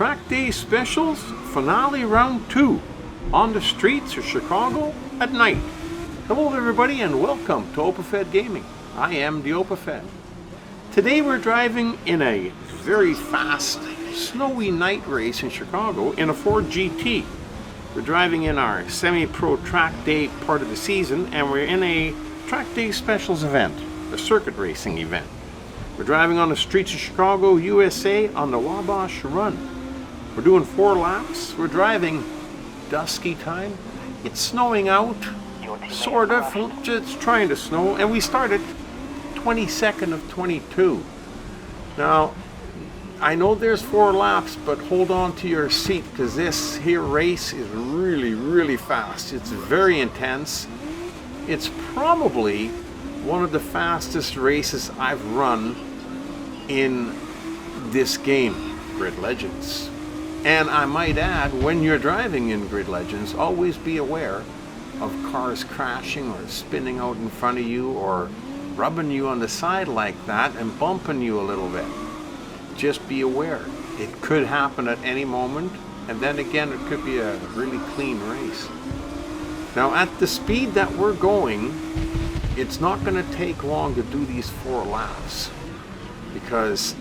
Track Day Specials Finale Round 2 on the streets of Chicago at night. Hello everybody and welcome to OpaFed Gaming. I am the OpaFed. Today we're driving in a very fast, snowy night race in Chicago in a Ford GT. We're driving in our semi-pro track day part of the season, and we're in a Track Day Specials event, a circuit racing event. We're driving on the streets of Chicago, USA on the Wabash Run. We're doing 4 laps. We're driving dusky time. It's snowing out, sort of, just trying to snow, and we started 22nd of 22. Now, I know there's 4 laps, but hold on to your seat because this here race is really fast. It's very intense. It's probably one of the fastest races I've run in this game, Grid Legends. And I might add, when you're driving in Grid Legends, always be aware of cars crashing or spinning out in front of you or rubbing you on the side like that and bumping you a little bit. Just be aware. It could happen at any moment, and then again, it could be a really clean race. Now, at the speed that we're going, it's not going to take long to do these 4 laps because,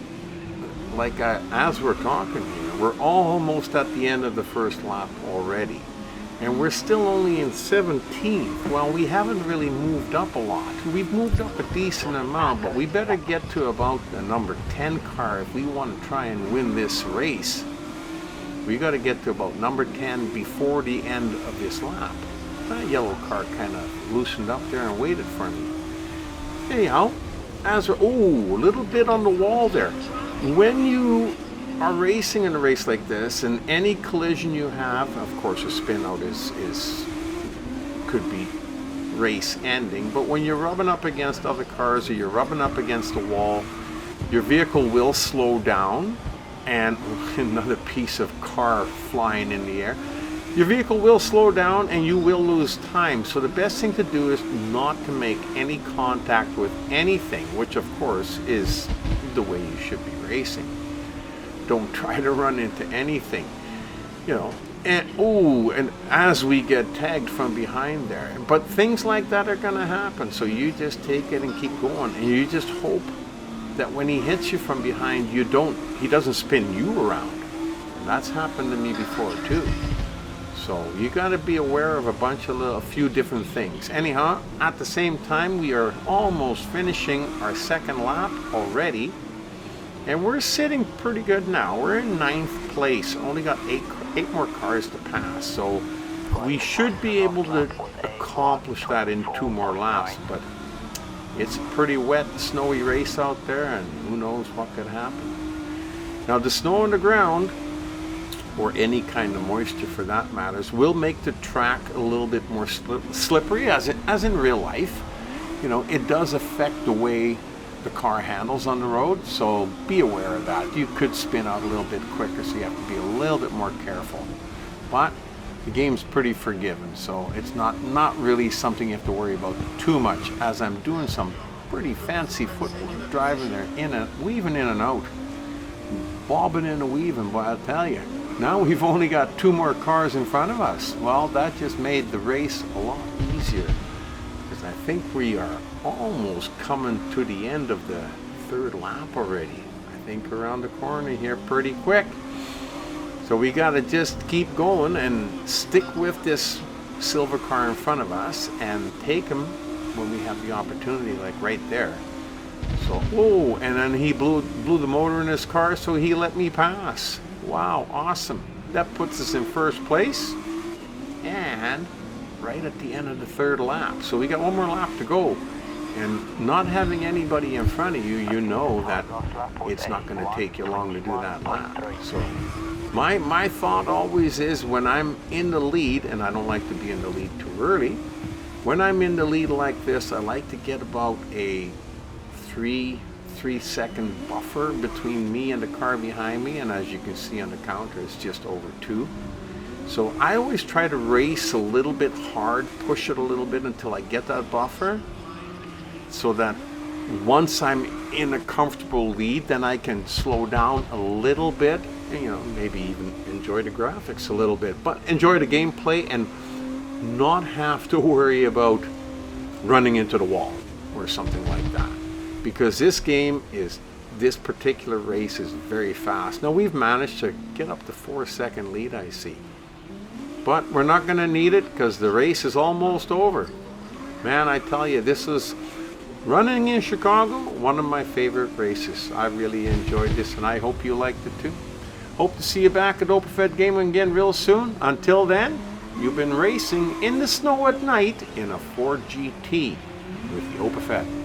as we're talking here, we're almost at the end of the first lap already, and we're still only in 17th. Well, we haven't really moved up a lot. We've moved up a decent amount, but we better get to about the number 10 car if we want to try and win this race. We got to get to about number 10 before the end of this lap. That yellow car kind of loosened up there and waited for me. Anyhow, a little bit on the wall there. When you are racing in a race like this, and any collision you have, of course, a spin out could be race ending. But when you're rubbing up against other cars or you're rubbing up against a wall, your vehicle will slow down. And another piece of car flying in the air. Your vehicle will slow down and you will lose time. So the best thing to do is not to make any contact with anything, which of course is the way you should be racing. Don't try to run into anything, and as we get tagged from behind there. But things like that are going to happen. So you just take it and keep going, and you just hope that when he hits you from behind, he doesn't spin you around. And that's happened to me before too. So you got to be aware of a few different things. Anyhow, at the same time, we are almost finishing our 2nd lap already, and we're sitting pretty good now. We're in 9th place. Only got 8 more cars to pass, so we should be able to accomplish that in 2 more laps. But it's a pretty wet, snowy race out there, and who knows what could happen. Now, the snow on the ground, or any kind of moisture for that matters, will make the track a little bit more slippery, as in real life. It does affect the way the car handles on the road, so be aware of that. You could spin out a little bit quicker, so you have to be a little bit more careful. But the game's pretty forgiving, so it's not really something you have to worry about too much, as I'm doing some pretty fancy footwork driving there, weaving in and out, bobbing and weaving, but I'll tell you, now we've only got 2 more cars in front of us. Well, that just made the race a lot easier, because I think we are almost coming to the end of the 3rd lap already. I think around the corner here pretty quick. So we got to just keep going and stick with this silver car in front of us and take him when we have the opportunity, like right there. So, and then he blew the motor in his car, so he let me pass. Wow, awesome. That puts us in 1st place and right at the end of the 3rd lap. So we got 1 more lap to go. And not having anybody in front of you, you know that it's not going to take you long to do that lap. So my thought always is, when I'm in the lead, and I don't like to be in the lead too early, when I'm in the lead like this, I like to get about a 3-second buffer between me and the car behind me, and as you can see on the counter, it's just over 2. So I always try to race a little bit hard, push it a little bit until I get that buffer, so that once I'm in a comfortable lead, then I can slow down a little bit, maybe even enjoy the graphics a little bit, but enjoy the gameplay and not have to worry about running into the wall or something like that. Because this particular race is very fast. Now we've managed to get up to 4-second lead, I see. But we're not going to need it because the race is almost over. Man, I tell you, this is running in Chicago, one of my favorite races. I really enjoyed this and I hope you liked it too. Hope to see you back at OpenFed Gaming again real soon. Until then, you've been racing in the snow at night in a Ford GT with the OpenFed.